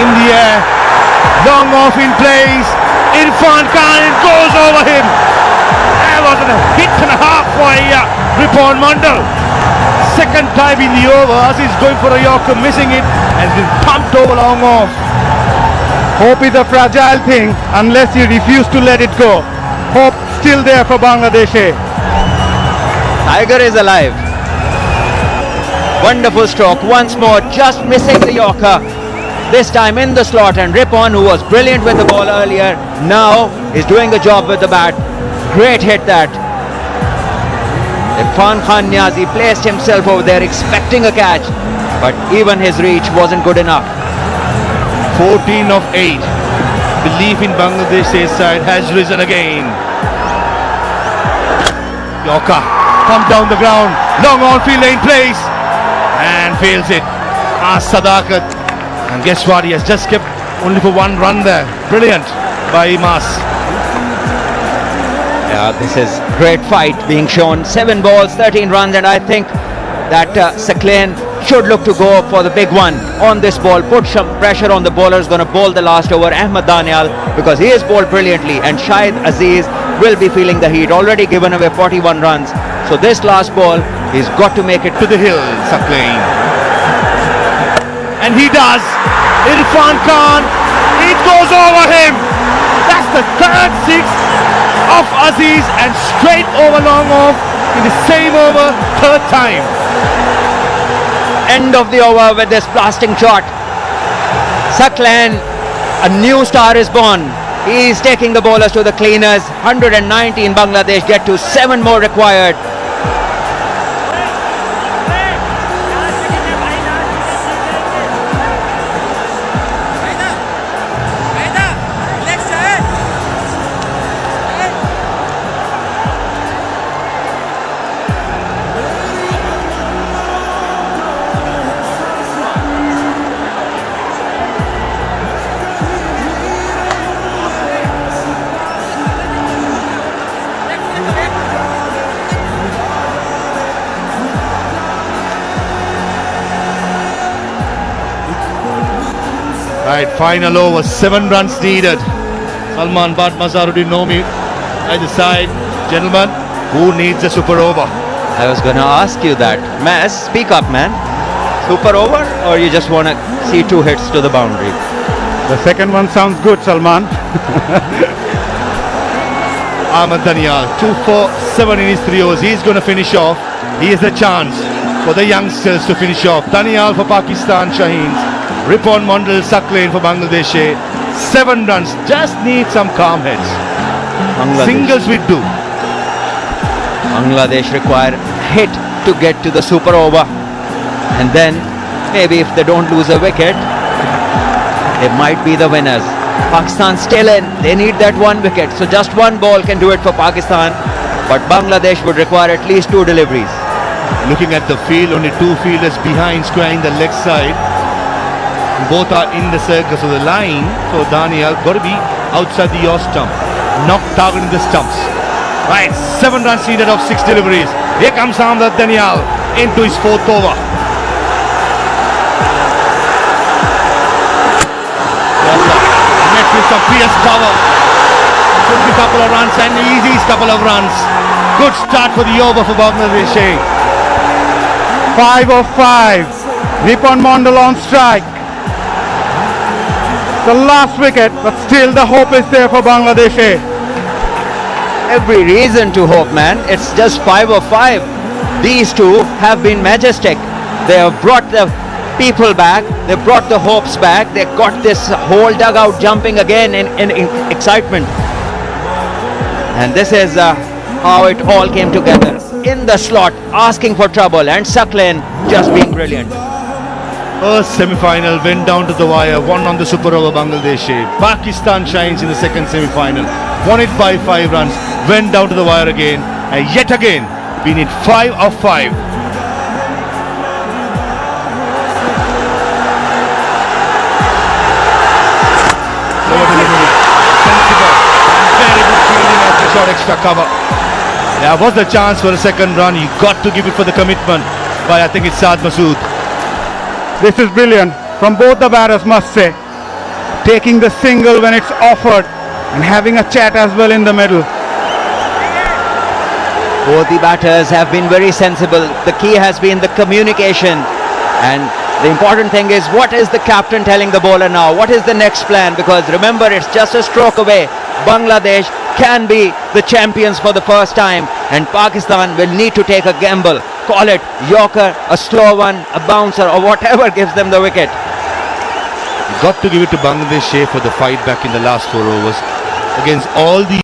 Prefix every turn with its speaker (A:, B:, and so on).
A: in the air. Long off in place. Irfan Khan, it goes over him. There wasn't a hit and a half by Ripon Mandal. Second time in the over, Aziz going for a Yorker, missing it, and been pumped over long off.
B: Hope is a fragile thing unless you refuse to let it go. Hope still there for Bangladesh.
C: Tiger is alive. Wonderful stroke. Once more, just missing the Yorker. This time in the slot, and Ripon, who was brilliant with the ball earlier, now is doing a job with the bat. Great hit that. Irfan Khan Niazi placed himself over there expecting a catch, but even his reach wasn't good enough.
A: 14 of 8. Belief in Bangladesh's side has risen again. Yorker pumped down the ground. Long on field lane place and fails it. Sadakat. And guess what? He has just kept only for one run there. Brilliant by Mas.
C: Yeah, this is great fight being shown. 7 balls, 13 runs, and I think that Saqlain should look to go for the big one on this ball. Put some pressure on the bowlers. Going to bowl the last over, Ahmed Danial, because he has bowled brilliantly, and Shahid Aziz will be feeling the heat. Already given away 41 runs. So this last ball, he's got to make it
A: to the hill, Saqlain. And he does. Irfan Khan, it goes over him. That's the third six of Aziz, and straight over long off in the same over, third time.
C: End of the over with this blasting shot. Saqlain, a new star is born. He is taking the bowlers to the cleaners. 190 in Bangladesh, get to 7 more required.
A: Right, final over, 7 runs needed. Salman Bhat, Mazaruddin Nomi either side. Gentlemen, who needs a super over?
C: I was going to ask you that. Mas, speak up, man. Super over, or you just want to see 2 hits to the boundary?
B: The second one sounds good, Salman.
A: Ahmed Danial, 2 for 7 in his 3 overs. He's going to finish off. He has a chance for the youngsters to finish off. Danial for Pakistan Shaheens. Ripon Mandal, Saqlain for Bangladesh. 7 runs. Just need some calm heads. Singles will do.
C: Bangladesh require hit to get to the super over, and then maybe if they don't lose a wicket, they might be the winners. Pakistan still in. They need that 1 wicket, so just 1 ball can do it for Pakistan, but Bangladesh would require at least 2 deliveries.
A: Looking at the field, only 2 fielders behind, squaring the leg side. Both are in the circle, so the line for Daniel got to be outside the yaw stump, not targeting the stumps. Right, 7 runs needed of 6 deliveries. Here comes Ahmed Danial into his 4th over. Met with some fierce power. Should be a couple of runs, and easy couple of runs. Good start for the over for Bangladesh.
B: 5 of 5. Ripon Mandal on strike. The last wicket, but still the hope is there for Bangladesh.
C: Every reason to hope, man. It's just 5 of 5. These 2 have been majestic. They have brought the people back. They brought the hopes back. They got this whole dugout jumping again in excitement. And this is how it all came together. In the slot, asking for trouble, and Saqlain just being brilliant.
A: First semi-final went down to the wire, won on the super over Bangladesh. Pakistan shines in the second semi-final, won it by 5 runs, went down to the wire again, and yet again we need 5 of 5. Sensible, very good fielding at the short extra cover. There was the chance for a second run. You got to give it for the commitment by, I think it's Saad Masood.
B: This is brilliant from both the batters, must say. taking the single when it's offered, and having a chat as well in the middle.
C: Both the batters have been very sensible. The key has been the communication, and the important thing is, what is the captain telling the bowler now? What is the next plan? Because remember, it's just a stroke away. Bangladesh can be the champions for the first time, and Pakistan will need to take a gamble. Call it Yorker, a slow one, a bouncer, or whatever gives them the wicket.
A: Got to give it to Bangladesh for the fight back in the last 4 overs against all the